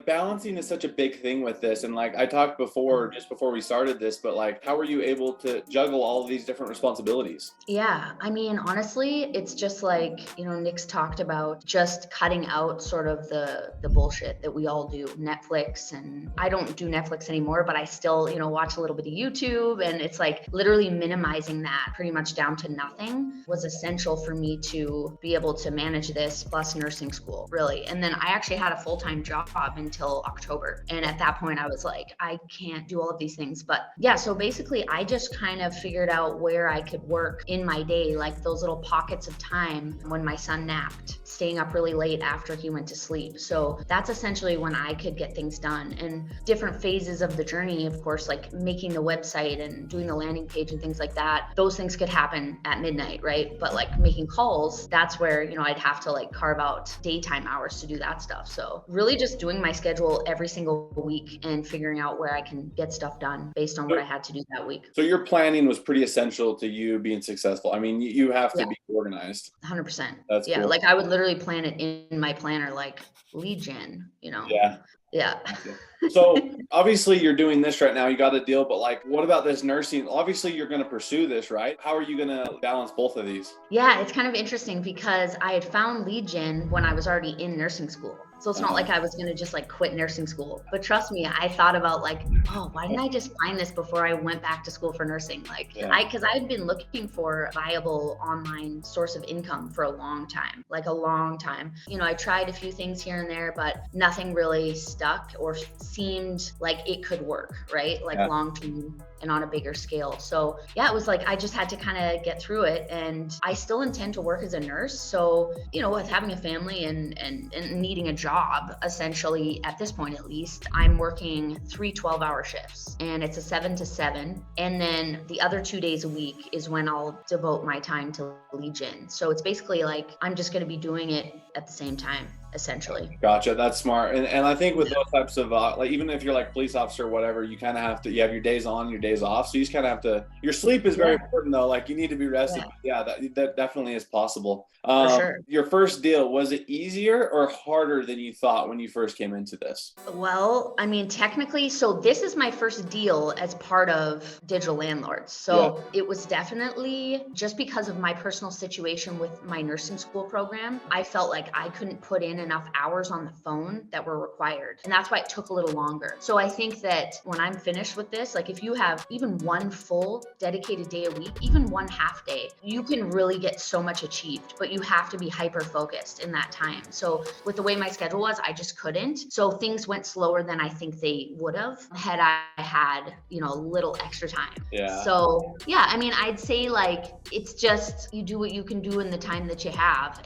Balancing is such a big thing with this. And like I talked before, just before we started this, but like, how were you able to juggle all of these different responsibilities? Yeah, I mean, honestly, it's just like, Nick's talked about just cutting out sort of the bullshit that we all do, Netflix, and I don't do Netflix anymore, but I still, watch a little bit of YouTube, and it's like literally minimizing that pretty much down to nothing was essential for me to be able to manage this plus nursing school, really. And then I actually had a full-time job until October. And at that point I was like, I can't do all of these things. But yeah, so basically I just kind of figured out where I could work in my day, like those little pockets of time when my son napped, staying up really late after he went to sleep. So that's essentially when I could get things done. And different phases of the journey, of course, like making the website and doing the landing page and things like that, those things could happen at midnight, right? But like making calls, that's where, I'd have to like carve out daytime hours to do that stuff. So really just doing my schedule every single week and figuring out where I can get stuff done based on what I had to do that week. So your planning was pretty essential to you being successful. I mean, you have to Yeah. be organized. 100%. That's Yeah, cool. like I would literally plan it in my planner, like lead gen, Yeah. Yeah. So obviously you're doing this right now, you got a deal, but like, what about this nursing? Obviously you're going to pursue this, right? How are you going to balance both of these? Yeah, it's kind of interesting because I had found lead gen when I was already in nursing school. So it's not like I was going to just like quit nursing school. But trust me, I thought about like, oh, why didn't I just find this before I went back to school for nursing? Like because I had been looking for a viable online source of income for a long time, like a long time. I tried a few things here and there, but nothing really stuck or seemed like it could work, right? Like long term and on a bigger scale. So yeah, it was like I just had to kind of get through it. And I still intend to work as a nurse. So, with having a family and needing a job, essentially at this point at least, I'm working 3 12-hour shifts, and it's a 7 to 7. And then the other 2 days a week is when I'll devote my time to lead gen. So it's basically like I'm just going to be doing it at the same time, essentially. Gotcha. That's smart. And I think with those types of, like, even if you're like police officer or whatever, you kind of have to, you have your days on, your days off. So you just kind of have to, your sleep is very important though. Like you need to be rested. Yeah, that definitely is possible. For sure. Your first deal, was it easier or harder than you thought when you first came into this? Well, I mean, technically, so this is my first deal as part of Digital Landlords. So it was definitely just because of my personal situation with my nursing school program. I felt like I couldn't put in enough hours on the phone that were required. And that's why it took a little longer. So I think that when I'm finished with this, like if you have even one full dedicated day a week, even one half day, you can really get so much achieved, but you have to be hyper focused in that time. So with the way my schedule was, I just couldn't. So things went slower than I think they would have had I had, a little extra time. Yeah. So yeah, I mean, I'd say like, it's just, you do what you can do in the time that you have.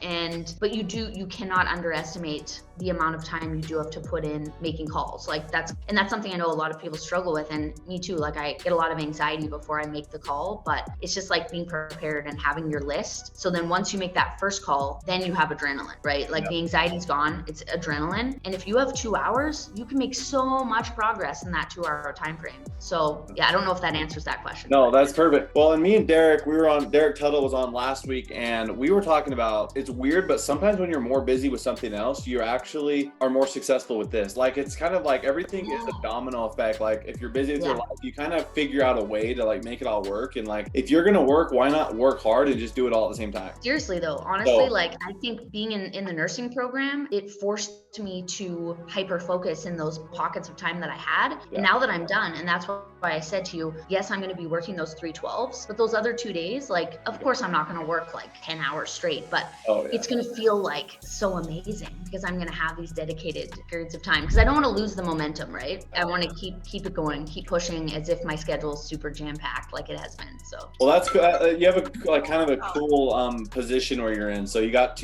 But you cannot underestimate the amount of time you do have to put in making calls. Like that's something I know a lot of people struggle with, and me too. Like I get a lot of anxiety before I make the call, but it's just like being prepared and having your list. So then once you make that first call, then you have adrenaline, right? Like the anxiety's gone, it's adrenaline. And if you have 2 hours, you can make so much progress in that 2-hour time frame. So yeah, I don't know if that answers that question. No, that's perfect. Well, and me and Derek, Derek Tuttle was on last week, and we were talking about, it's weird, but sometimes when you're more busy with something else, you actually are more successful with this. Like, it's kind of like everything is a domino effect. Like if you're busy with your life, you kind of figure out a way to like make it all work. And like, if you're going to work, why not work hard and just do it all at the same time? Seriously though, honestly, like I think being in the nursing program, it forced me to hyper focus in those pockets of time that I had. And now that I'm done, and that's why I said to you, yes, I'm going to be working those 3 12s, but those other 2 days, like, of course I'm not going to work like 10 hours straight, but it's going to feel like so amazing because I'm going to have these dedicated periods of time, because I don't want to lose the momentum, right? I want to keep it going, keep pushing as if my schedule is super jam-packed like it has been. So well, that's cool. You have a kind of a cool position where you're in. So you got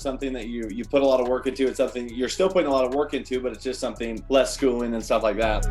something that you put a lot of work into. It's something you're still putting a lot of work into, but it's just something less schooling and stuff like that.